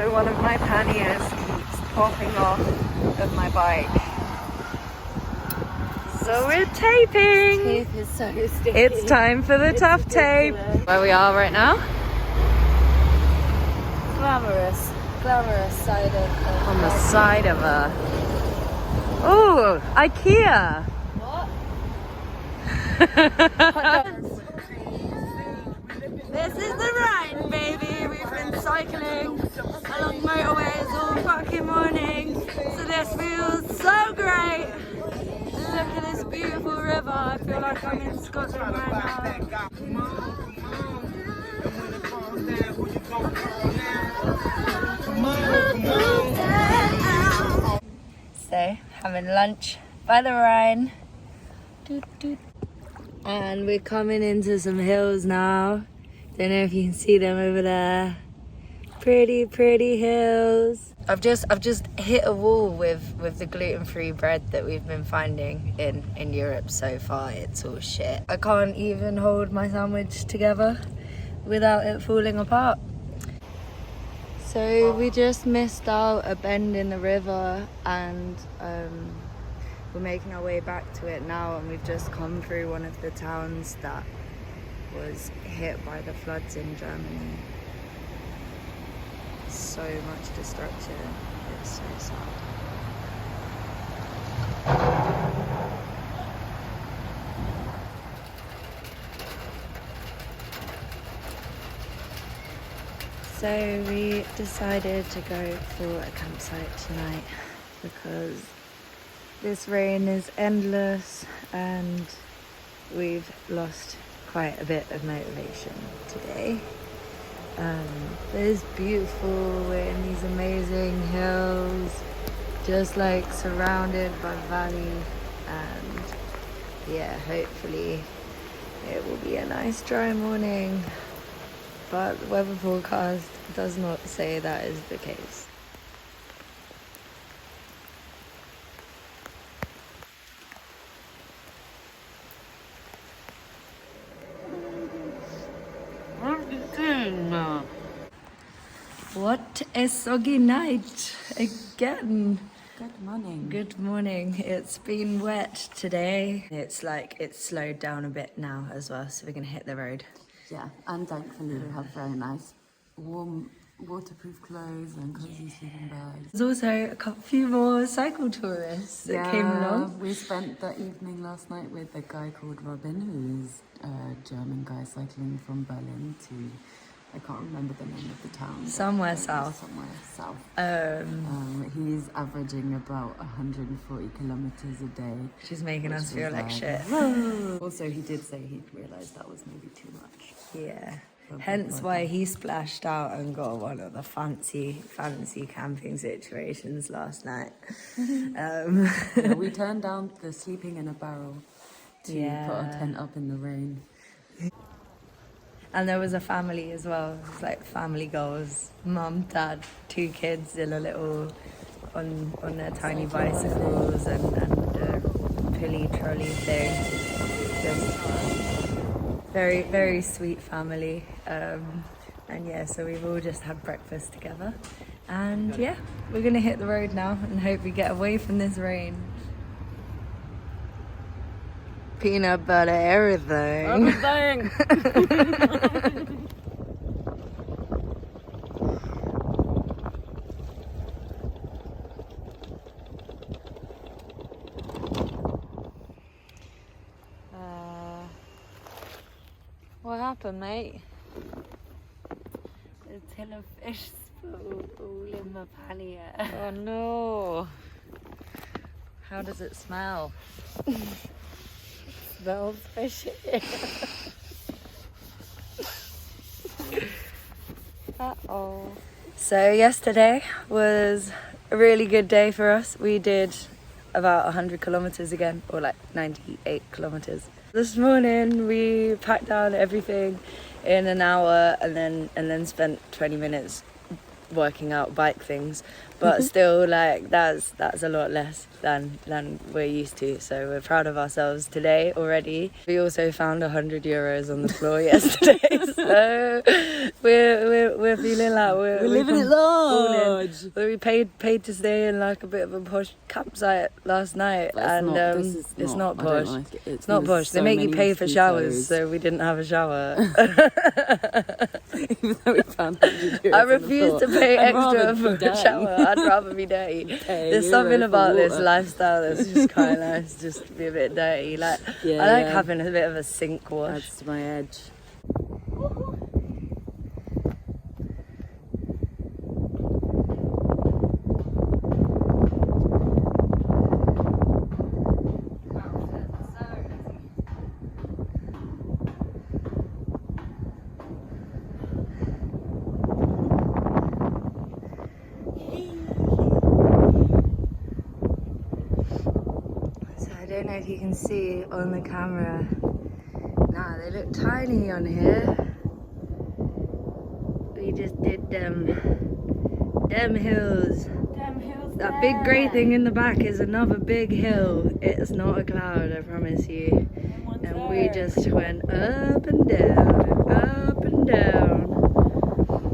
so one of my panniers keeps popping off of my bike. So we're taping! Tape is so sticky. It's time for the tough tape! Where we are right now? Glamorous side of On the side of a... Oh, IKEA! What? This is the Rhine, baby! We've been cycling along motorways all fucking morning, so this feels so great! Look at this beautiful river. I feel like I'm in Scotland right now. So, having lunch by the Rhine. Doot, doot. And we're coming into some hills now. Don't know if you can see them over there. Pretty, pretty hills. I've just hit a wall with the gluten-free bread that we've been finding in Europe so far. It's all shit. I can't even hold my sandwich together without it falling apart. So we just missed out a bend in the river, and we're making our way back to it now, and we've just come through one of the towns that was hit by the floods in Germany. So much destruction. It's so sad. So we decided to go for a campsite tonight because this rain is endless and we've lost quite a bit of motivation today. It's beautiful, we're in these amazing hills, just like surrounded by valley, and yeah, hopefully it will be a nice dry morning, but the weather forecast does not say that is the case. What a soggy night again. Good morning. Good morning. It's been wet today. It's slowed down a bit now as well, so we're gonna hit the road. Yeah, and thankfully we have very nice, warm, waterproof clothes and cozy sleeping bags. There's also a few more cycle tourists that came along. We spent the evening last night with a guy called Robin, who's a German guy cycling from Berlin to, I can't remember the name of the town. Somewhere south. He's averaging about 140 kilometers a day. She's making us feel like shit. Also, he did say he realized that was maybe too much. Yeah. Hence why he splashed out and got one of the fancy camping situations last night. Yeah, we turned down the sleeping in a barrel to put our tent up in the rain. And there was a family as well. It was like family goals. Mum, dad, 2 kids in a little, on their tiny bicycles and a pulley trolley thing. Just very, very sweet family. And yeah, so we've all just had breakfast together. And yeah, we're gonna hit the road now and hope we get away from this rain. Peanut butter everything. What happened, mate? A tin of fish all in my pannier. Oh no. How does it smell? Smells fishy. Uh-oh. So yesterday was a really good day for us. We did about 100 kilometers again, or like 98 kilometers. This morning we packed down everything in an hour and then spent 20 minutes working out bike things. but still, like, that's a lot less than we're used to. So we're proud of ourselves today already. We also found €100 on the floor yesterday, so we're feeling like we're living it large. But we paid to stay in like a bit of a posh campsite last night, it's not posh. It's not posh. They make you pay for showers, so we didn't have a shower. Even though we found €100 I refuse to pay extra for a shower. I'd rather be dirty. There's something about this lifestyle that's just quite nice, just to be a bit dirty. Like, I like having a bit of a sink wash. Adds to my edge. I don't know if you can see on the camera. Nah, they look tiny on here. We just did them hills. That big grey thing in the back is another big hill. It's not a cloud, I promise you. And we just went up and down, up and down.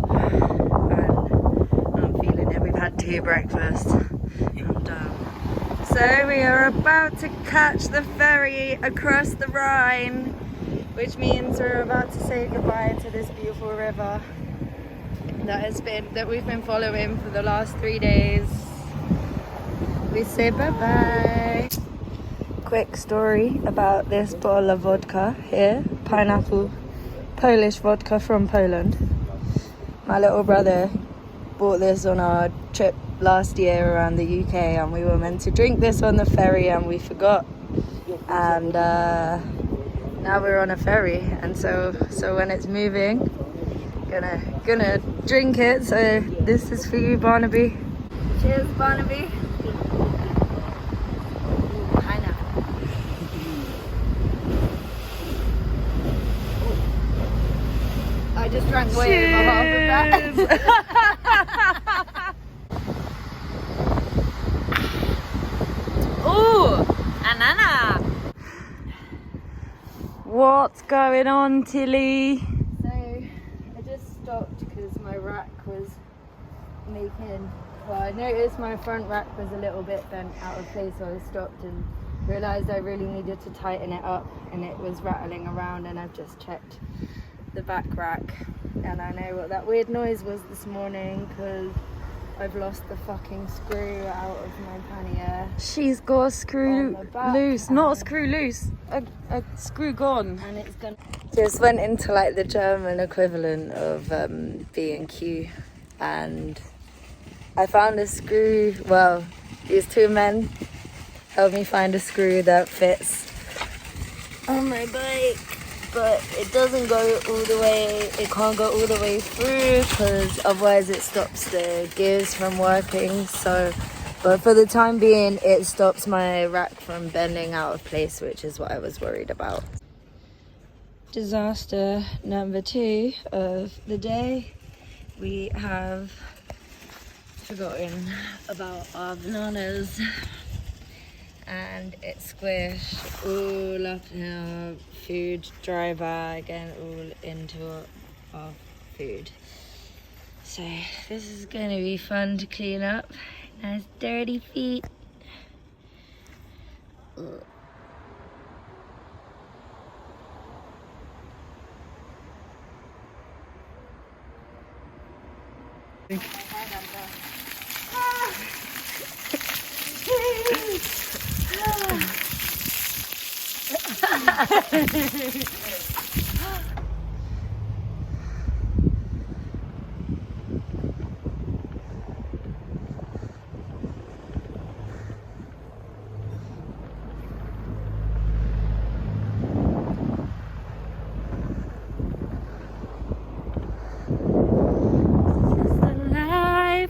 And I'm feeling it. We've had 2 breakfasts. I'm done. So we are about to catch the ferry across the Rhine, which means we're about to say goodbye to this beautiful river that we've been following for the last 3 days. We say bye-bye. Quick story about this bottle of vodka here, pineapple, Polish vodka from Poland. My little brother bought this on our trip last year around the UK, and we were meant to drink this on the ferry and we forgot, and now we're on a ferry, and so when it's moving, gonna drink it. So this is for you, Barnaby. Cheers, Barnaby. Pineapple. I just drank way over half of that. Ooh, banana. What's going on, Tilly? So I just stopped because my rack was I noticed my front rack was a little bit bent out of place, so I stopped and realised I really needed to tighten it up, and it was rattling around, and I've just checked the back rack, and I know what that weird noise was this morning because I've lost the fucking screw out of my pannier. She's got a screw loose, not a screw loose, a screw gone. And it's gonna... Just went into like the German equivalent of B&Q, and I found a screw. Well, these 2 men helped me find a screw that fits on my bike, but it doesn't go all the way, it can't go all the way through because otherwise it stops the gears from working. So, but for the time being, it stops my rack from bending out of place, which is what I was worried about. Disaster number 2 of the day. We have forgotten about our bananas, and it squished all up in our food dry bag and all into our food. So this is going to be fun to clean up. Nice dirty feet. Ugh.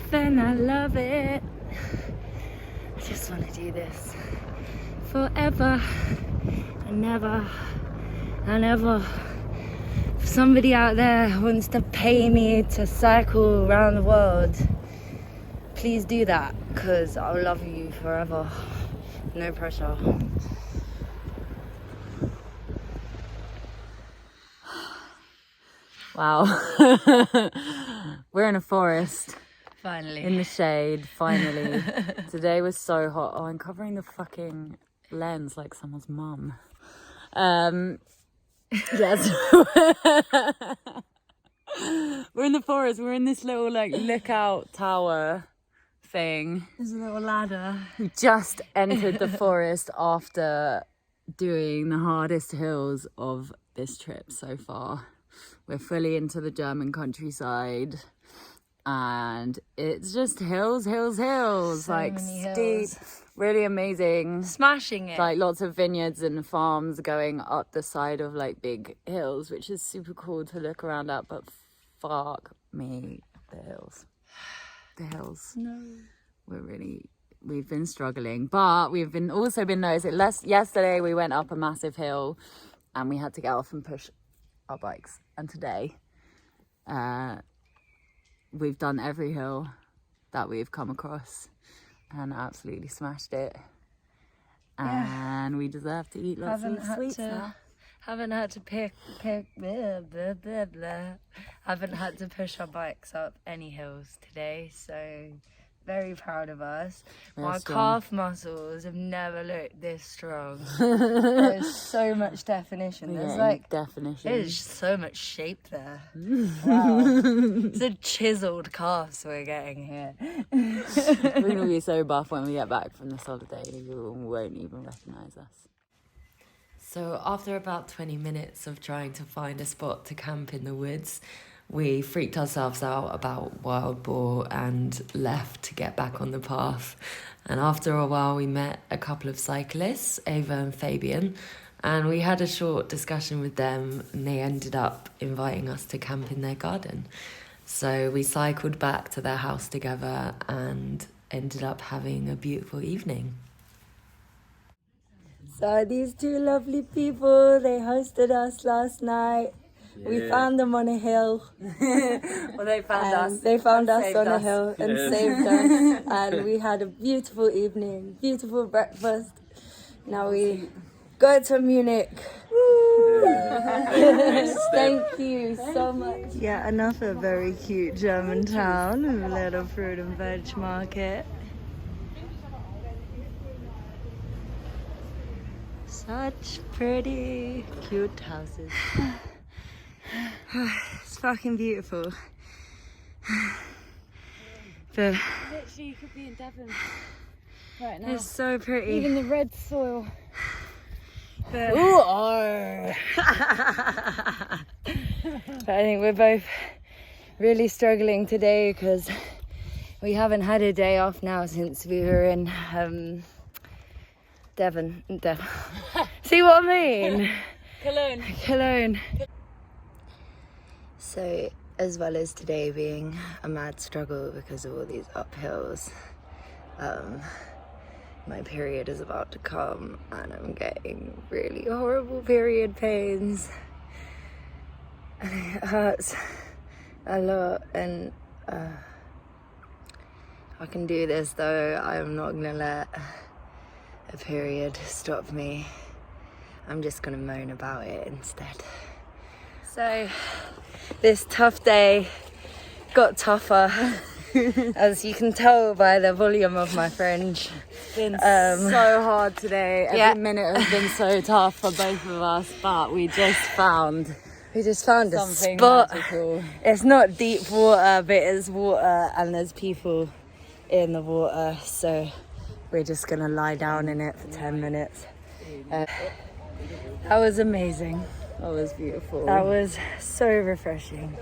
And I love it. I just want to do this forever and never and ever. If somebody out there wants to pay me to cycle around the world, please do that, because I'll love you forever. No pressure. Wow. We're in a forest. Finally. In the shade, finally. Today was so hot. Oh, I'm covering the fucking lens like someone's mum. Yes. We're in the forest. We're in this little like lookout tower thing. There's a little ladder. We just entered the forest after doing the hardest hills of this trip so far. We're fully into the German countryside. And it's just hills, So like many steep, hills. really amazing. Smashing it. Like lots of vineyards and farms going up the side of like big hills, which is super cool to look around at. But fuck me, the hills. The hills. No. We've been struggling, but we've also been noticing. Yesterday we went up a massive hill and we had to get off and push our bikes. And today, we've done every hill that we've come across and absolutely smashed it. And we deserve to eat lots of sweets now. Haven't had to haven't had to push our bikes up any hills today, so very proud of us. My calf muscles have never looked this strong. There's so much definition. There's so much shape there. Wow. It's a chiseled calves we're getting here. We're going to be so buff when we get back from this holiday. You won't even recognise us. So after about 20 minutes of trying to find a spot to camp in the woods, we freaked ourselves out about wild boar and left to get back on the path. And after a while, we met a couple of cyclists, Ava and Fabian, and we had a short discussion with them, and they ended up inviting us to camp in their garden. So we cycled back to their house together and ended up having a beautiful evening. So these two lovely people, they hosted us last night. Yeah. We found them on a hill. Well, they found us. They found us on a hill and saved us. And we had a beautiful evening, beautiful breakfast. Now we go to Munich. Thank you so much. Yeah, another very cute German town with a little fruit and veg market. Such pretty, cute houses. It's fucking beautiful. But literally, you could be in Devon right now. It's so pretty. Even the red soil. But, but I think we're both really struggling today because we haven't had a day off now since we were in Devon. See what I mean? Cologne. So, as well as today being a mad struggle because of all these uphills, my period is about to come and I'm getting really horrible period pains. And it hurts a lot, and I can do this though. I'm not gonna let a period stop me. I'm just gonna moan about it instead. So this tough day got tougher, as you can tell by the volume of my fringe. It's been so hard today. Every minute has been so tough for both of us, but we just found a spot. Magical. It's not deep water, but it's water and there's people in the water, so we're just gonna lie down in it for 10 minutes. That was amazing. That was beautiful. That was so refreshing.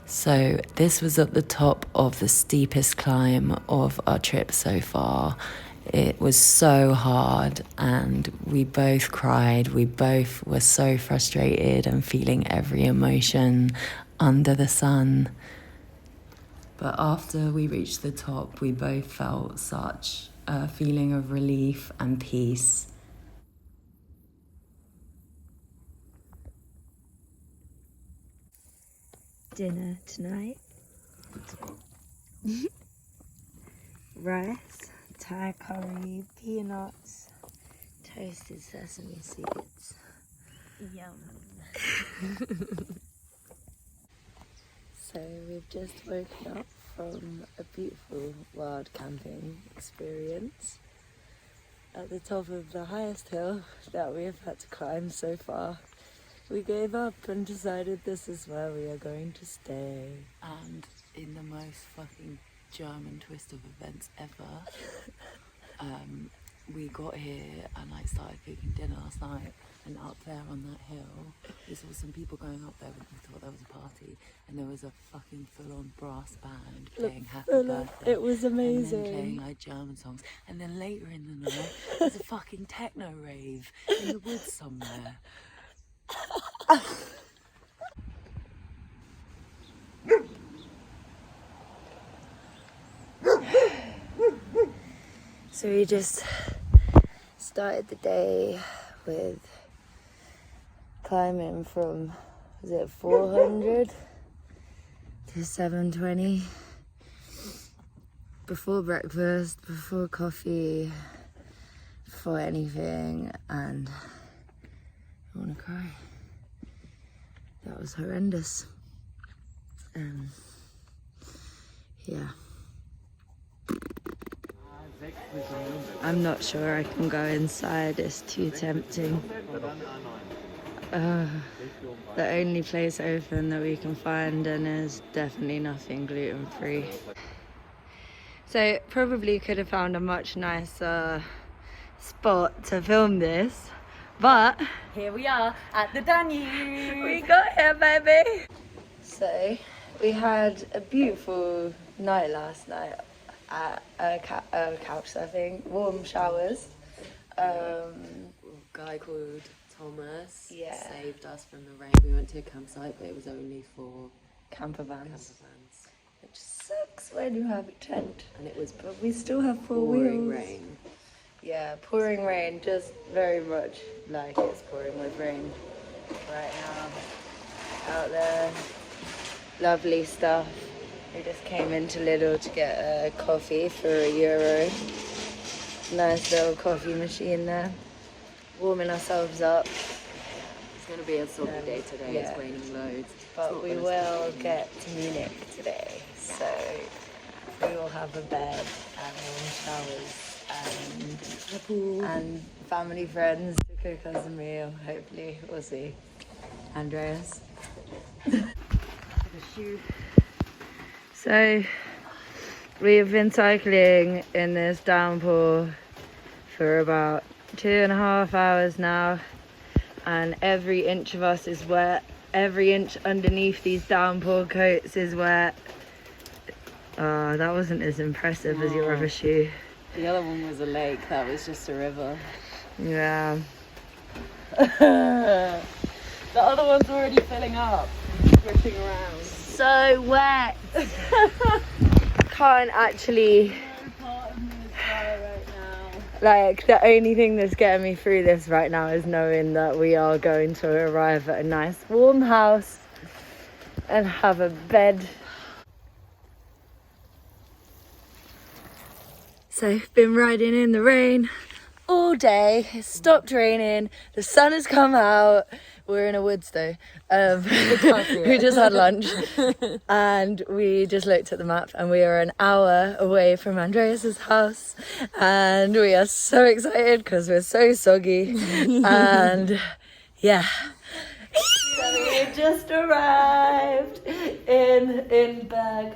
So this was at the top of the steepest climb of our trip so far. It was so hard and we both cried. We both were so frustrated and feeling every emotion under the sun. But after we reached the top, we both felt such a feeling of relief and peace. Dinner tonight. Rice, Thai curry, peanuts, toasted sesame seeds. Yum. So we've just woken up from a beautiful wild camping experience at the top of the highest hill that we have had to climb so far. We gave up and decided this is where we are going to stay. And in the most fucking German twist of events ever, we got here and like started cooking dinner last night, and up there on that hill we saw some people going up there. We thought there was a party, and there was a fucking full-on brass band playing Happy Birthday. It was amazing. And then playing like German songs, and then later in the night there's a fucking techno rave in the woods somewhere. So we just started the day with climbing from, was it 400 to 720 before breakfast, before coffee, before anything, and I want to cry. That was horrendous. Yeah. I'm not sure I can go inside, it's too tempting. The only place open that we can find, and there's definitely nothing gluten-free. So probably could have found a much nicer spot to film this, but Here we are at the Danube. we got here, baby. So we had a beautiful night last night at a couch surfing, warm showers. A guy called Thomas saved us from the rain. We went to a campsite, but it was only for Camper vans. camper vans. Which sucks when you have a tent. And it was But we still have four pouring wheels. rain. Yeah, pouring rain, just very much like it's pouring with rain right now. Out there, lovely stuff. We just came into Lidl to get a coffee for €1. Nice little coffee machine there. Warming ourselves up, It's going to be a soggy day today. yeah. It's raining loads. but we will get to Munich today. So we will have a bed and warm showers and family friends to cook us a meal. Hopefully, we'll see. Andreas. So we've been cycling in this downpour for about 2.5 hours now, and every inch of us is wet. Every inch underneath these downpour coats is wet. That wasn't as impressive as your other shoe. The other one was a lake, that was just a river. Yeah. The other one's already filling up, dripping around. So wet. Can't actually, No part of me is dry right now. like, the only thing that's getting me through this right now is knowing that we are going to arrive at a nice warm house and have a bed. So, been riding in the rain all day. It's stopped raining. The sun has come out. We're in a woods though. We just had lunch and we just looked at the map, and we are an hour away from Andreas's house, and we are so excited because we're so soggy. And yeah. So we just arrived in Berg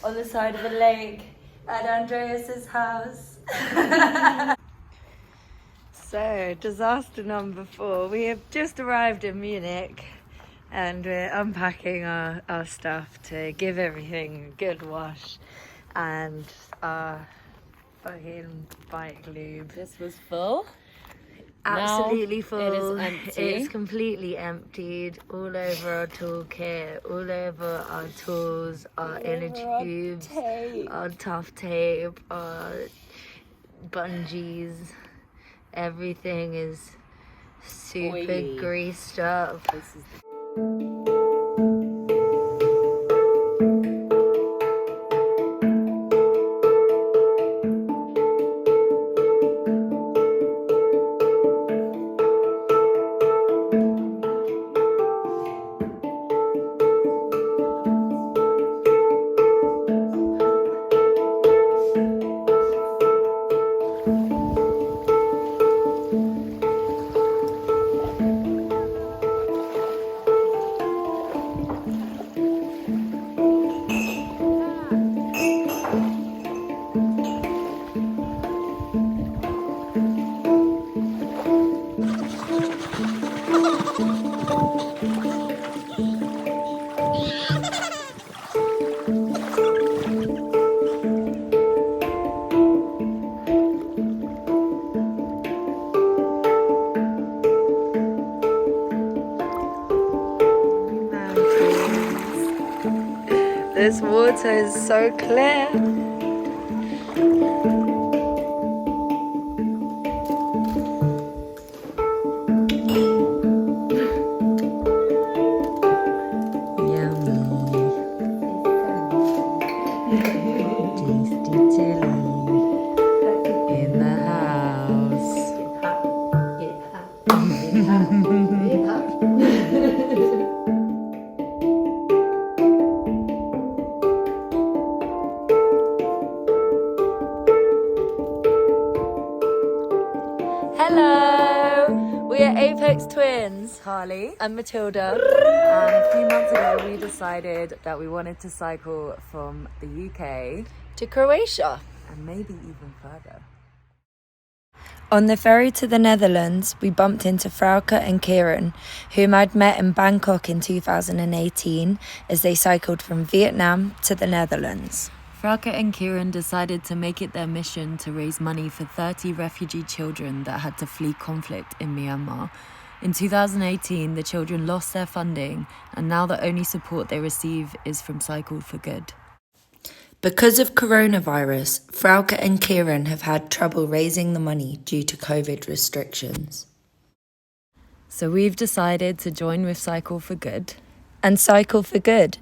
on the side of a lake at Andreas's house. So, disaster number 4. We have just arrived in Munich and we're unpacking our stuff to give everything a good wash, and our fucking bike lube. This was full. Absolutely Now full. it is empty. It's completely emptied. All over our toolkit, all over our tools, our inner tubes, our tough tape, our bungees. Everything is super Oily. greased up. This water is so clear. Hello! We are Apex Twins, Harley. and Matilda. And a few months ago, we decided that we wanted to cycle from the UK To Croatia. and maybe even further. On the ferry to the Netherlands, we bumped into Frauke and Kieran, whom I'd met in Bangkok in 2018 as they cycled from Vietnam to the Netherlands. Frauke and Kieran decided to make it their mission to raise money for 30 refugee children that had to flee conflict in Myanmar. In 2018, the children lost their funding, and now the only support they receive is from Cycle for Good. Because of coronavirus, Frauke and Kieran have had trouble raising the money due to COVID restrictions. So we've decided to join with Cycle for Good. And Cycle for Good.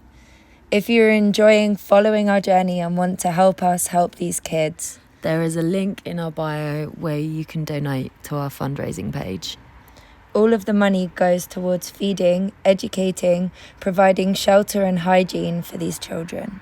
If you're enjoying following our journey and want to help us help these kids, There is a link in our bio where you can donate to our fundraising page. all of the money goes towards feeding, educating, providing shelter and hygiene for these children.